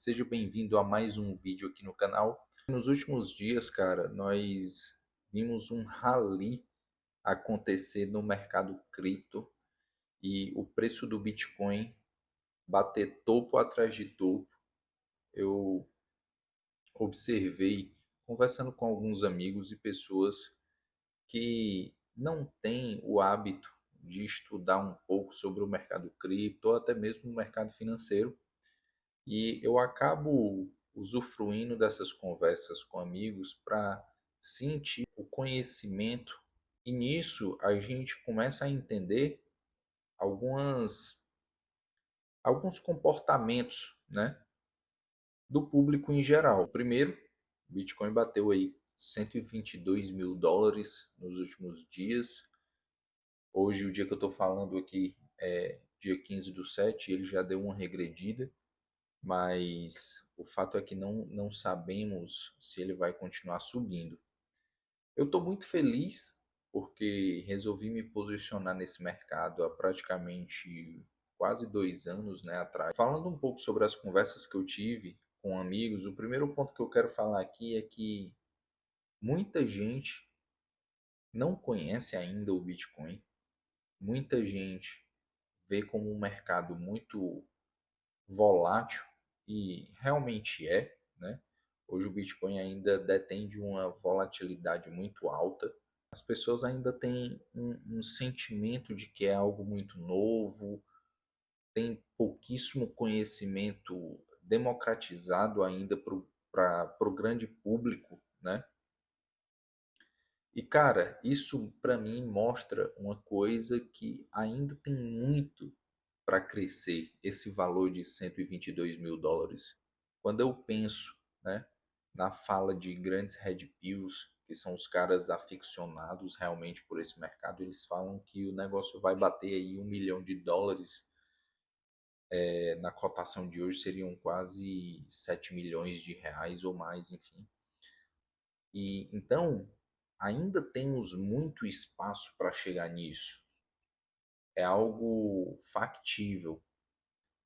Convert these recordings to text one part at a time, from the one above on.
Seja bem-vindo a mais um vídeo aqui no canal. Nos últimos dias, cara, nós vimos um rally acontecer no mercado cripto e o preço do Bitcoin bater topo atrás de topo. Eu observei, conversando com alguns amigos e pessoas que não têm o hábito de estudar um pouco sobre o mercado cripto ou até mesmo o mercado financeiro. E eu acabo usufruindo dessas conversas com amigos para sentir o conhecimento. E nisso a gente começa a entender algumas, alguns comportamentos, né, do público em geral. Primeiro, o Bitcoin bateu aí 122 mil dólares nos últimos dias. Hoje, o dia que eu estou falando aqui é dia 15 do 7, ele já deu uma regredida. Mas o fato é que não sabemos se ele vai continuar subindo. Eu estou muito feliz porque resolvi me posicionar nesse mercado há praticamente quase 2 anos, né, atrás. Falando um pouco sobre as conversas que eu tive com amigos, o primeiro ponto que eu quero falar aqui é que muita gente não conhece ainda o Bitcoin, muita gente vê como um mercado muito volátil e realmente é, né? Hoje o Bitcoin ainda detém de uma volatilidade muito alta. As pessoas ainda têm um sentimento de que é algo muito novo, tem pouquíssimo conhecimento democratizado ainda para o grande público, né? E cara, isso para mim mostra uma coisa que ainda tem muito para crescer esse valor de 122 mil dólares. Quando eu penso, né, na fala de grandes red pills, que são os caras aficionados realmente por esse mercado, eles falam que o negócio vai bater aí 1 milhão de dólares. Na cotação de hoje seriam quase 7 milhões de reais ou mais, enfim. E então ainda temos muito espaço para chegar nisso. É algo factível.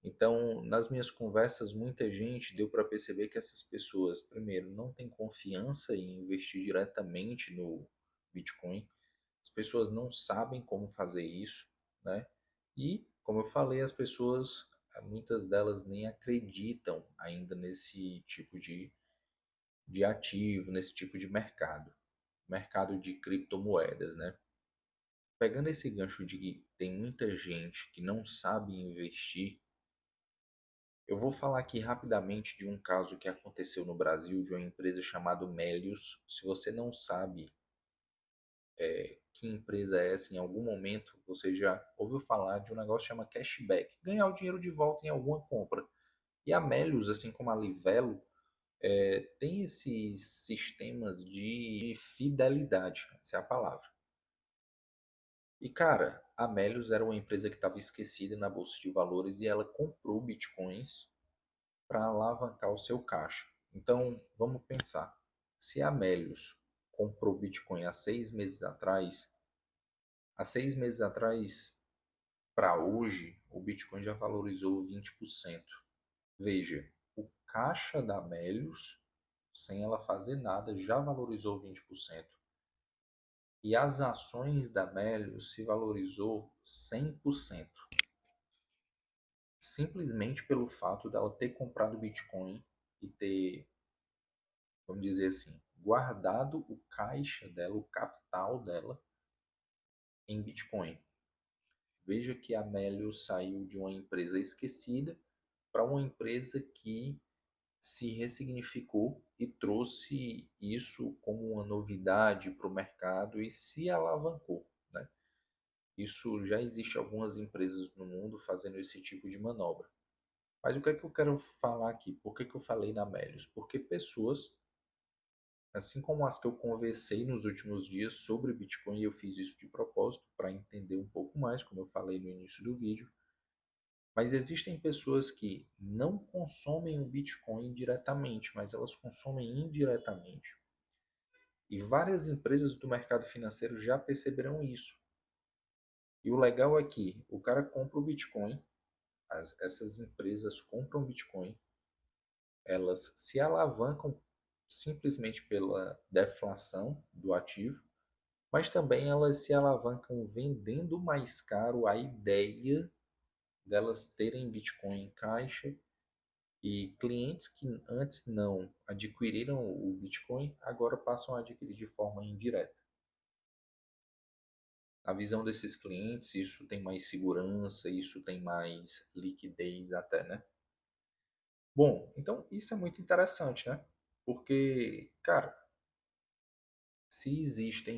Então, nas minhas conversas, muita gente deu para perceber que essas pessoas, primeiro, não têm confiança em investir diretamente no Bitcoin. As pessoas não sabem como fazer isso, né? E, como eu falei, as pessoas, muitas delas nem acreditam ainda nesse tipo de ativo, nesse tipo de mercado de criptomoedas, né? Pegando esse gancho de que tem muita gente que não sabe investir. Eu vou falar aqui rapidamente de um caso que aconteceu no Brasil de uma empresa chamada Melius. Se você não sabe que empresa é essa, em algum momento você já ouviu falar de um negócio que chama cashback, ganhar o dinheiro de volta em alguma compra. E a Melius, assim como a Livelo, tem esses sistemas de fidelidade, essa é a palavra. E cara, a Melius era uma empresa que estava esquecida na bolsa de valores e ela comprou bitcoins para alavancar o seu caixa. Então, vamos pensar. Se a Melius comprou Bitcoin há 6 meses atrás para hoje, o Bitcoin já valorizou 20%. Veja, o caixa da Melius, sem ela fazer nada, já valorizou 20%. E as ações da Melius se valorizou 100%. Simplesmente pelo fato dela ter comprado Bitcoin e ter, vamos dizer assim, guardado o caixa dela, o capital dela em Bitcoin. Veja que a Melius saiu de uma empresa esquecida para uma empresa que se ressignificou e trouxe isso como uma novidade para o mercado e se alavancou, né? Isso já existe algumas empresas no mundo fazendo esse tipo de manobra. Mas o que é que eu quero falar aqui? Por que eu falei na Melius? Porque pessoas, assim como as que eu conversei nos últimos dias sobre Bitcoin, e eu fiz isso de propósito para entender um pouco mais, como eu falei no início do vídeo, mas existem pessoas que não consomem o Bitcoin diretamente, mas elas consomem indiretamente. E várias empresas do mercado financeiro já perceberam isso. E o legal é que o cara compra o Bitcoin, essas empresas compram Bitcoin, elas se alavancam simplesmente pela deflação do ativo, mas também elas se alavancam vendendo mais caro a ideia delas terem Bitcoin em caixa, e clientes que antes não adquiriram o Bitcoin agora passam a adquirir de forma indireta. Na visão desses clientes, isso tem mais segurança, isso tem mais liquidez até, né? Bom, então isso é muito interessante, né? Porque, cara, se existe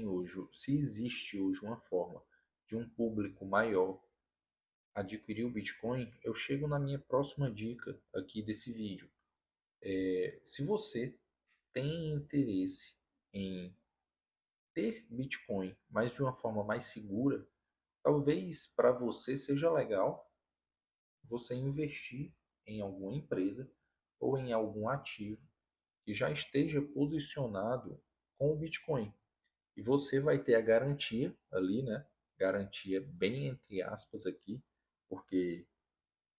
hoje uma forma de um público maior adquirir o Bitcoin, eu chego na minha próxima dica aqui desse vídeo. Se você tem interesse em ter Bitcoin, mas de uma forma mais segura, talvez para você seja legal você investir em alguma empresa ou em algum ativo que já esteja posicionado com o Bitcoin. E você vai ter a garantia ali, né? Garantia bem entre aspas aqui, porque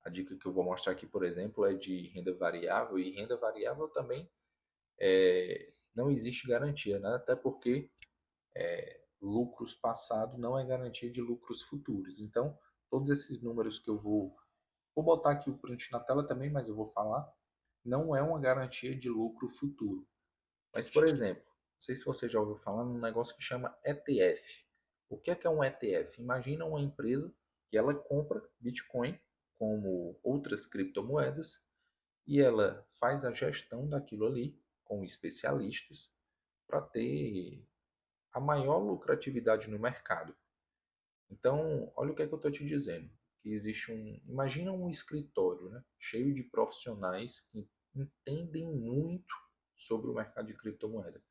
a dica que eu vou mostrar aqui, por exemplo, é de renda variável, e renda variável também não existe garantia, né? Até porque lucros passados não é garantia de lucros futuros. Então, todos esses números que eu vou botar aqui o print na tela também, mas eu vou falar, não é uma garantia de lucro futuro. Mas, por exemplo, não sei se você já ouviu falar num negócio que chama ETF. O que é um ETF? Imagina uma empresa que ela compra Bitcoin como outras criptomoedas e ela faz a gestão daquilo ali com especialistas para ter a maior lucratividade no mercado. Então, olha o que é que eu estou te dizendo. Que existe imagina um escritório, né, cheio de profissionais que entendem muito sobre o mercado de criptomoeda.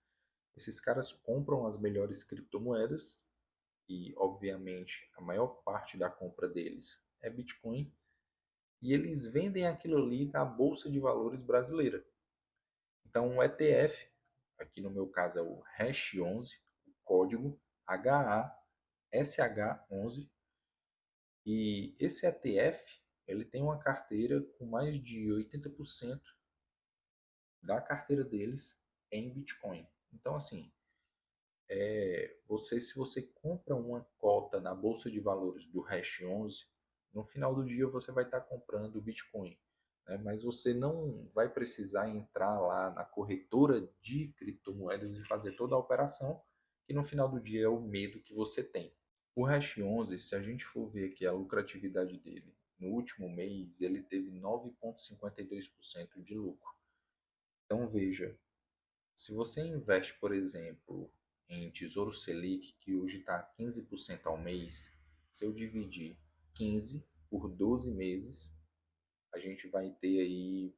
Esses caras compram as melhores criptomoedas e, obviamente, a maior parte da compra deles é Bitcoin, e eles vendem aquilo ali na Bolsa de Valores brasileira. Então, um ETF, aqui no meu caso é o Hash11, o código HASH11, e esse ETF ele tem uma carteira com mais de 80% da carteira deles em Bitcoin. Então, assim, se você compra uma cota na Bolsa de Valores do Hash11, no final do dia você vai estar comprando Bitcoin. Né? Mas você não vai precisar entrar lá na corretora de criptomoedas e fazer toda a operação, que no final do dia é o medo que você tem. O Hash11, se a gente for ver aqui a lucratividade dele, no último mês ele teve 9,52% de lucro. Então veja, se você investe, por exemplo, em Tesouro Selic, que hoje está 15% ao mês, se eu dividir 15 por 12 meses, a gente vai ter aí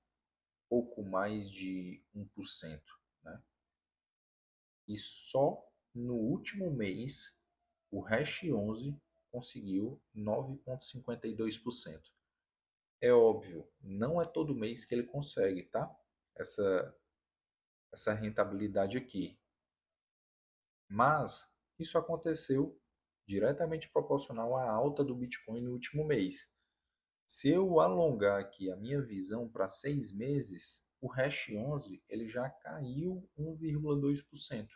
pouco mais de 1%, né? E só no último mês o Hash11 conseguiu 9,52%. É óbvio, não é todo mês que ele consegue, tá? Essa, essa rentabilidade aqui. Mas isso aconteceu diretamente proporcional à alta do Bitcoin no último mês. Se eu alongar aqui a minha visão para 6 meses, o Hash11 ele já caiu 1,2%.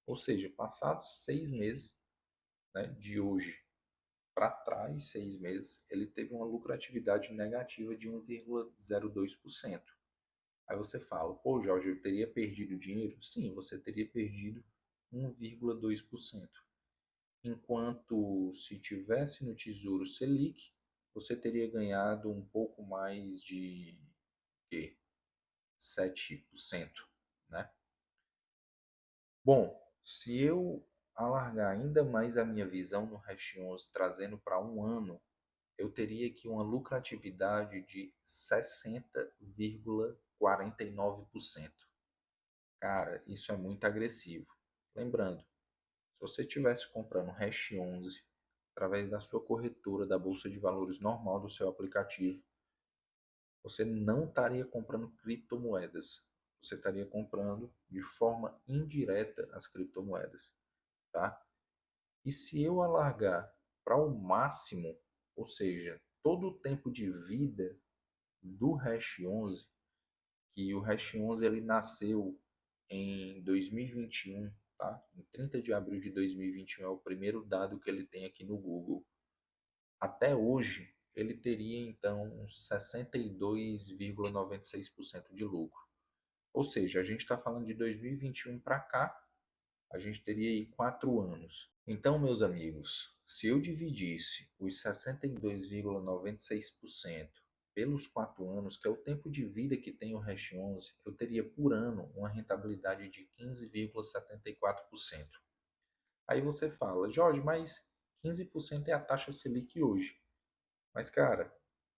Ou seja, passados 6 meses, né, de hoje para trás, 6 meses, ele teve uma lucratividade negativa de 1,02%. Aí você fala, pô, Jorge, eu teria perdido dinheiro? Sim, você teria perdido 1,2%. Enquanto se tivesse no Tesouro Selic, você teria ganhado um pouco mais de quê? 7%, né? Bom, se eu alargar ainda mais a minha visão no Hash11, trazendo para um ano, eu teria aqui uma lucratividade de 60,49%. Cara, isso é muito agressivo. Lembrando, se você estivesse comprando Hash11 através da sua corretora da Bolsa de Valores normal do seu aplicativo, você não estaria comprando criptomoedas. Você estaria comprando de forma indireta as criptomoedas, tá? E se eu alargar para o máximo, ou seja, todo o tempo de vida do Hash11, que o Hash 11 ele nasceu em 2021, tá? Em 30 de abril de 2021 é o primeiro dado que ele tem aqui no Google. Até hoje, ele teria então uns 62,96% de lucro. Ou seja, a gente está falando de 2021 para cá, a gente teria aí 4 anos. Então, meus amigos, se eu dividisse os 62,96% pelos 4 anos, que é o tempo de vida que tem o Hash 11, eu teria por ano uma rentabilidade de 15,74%. Aí você fala, Jorge, mas 15% é a taxa Selic hoje. Mas, cara,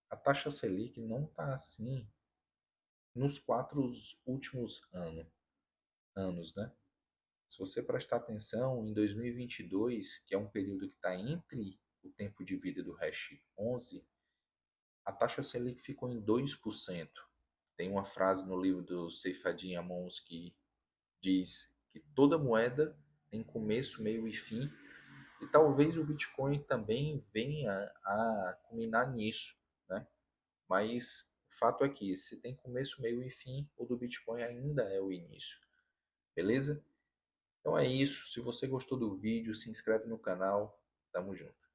a taxa Selic não está assim nos 4 últimos anos, né? Se você prestar atenção, em 2022, que é um período que está entre o tempo de vida do Hash 11, a taxa Selic ficou em 2%. Tem uma frase no livro do Seyfadin Amons que diz que toda moeda tem começo, meio e fim, e talvez o Bitcoin também venha a culminar nisso, né? Mas o fato é que se tem começo, meio e fim, o do Bitcoin ainda é o início. Beleza? Então é isso. Se você gostou do vídeo, se inscreve no canal. Tamo junto.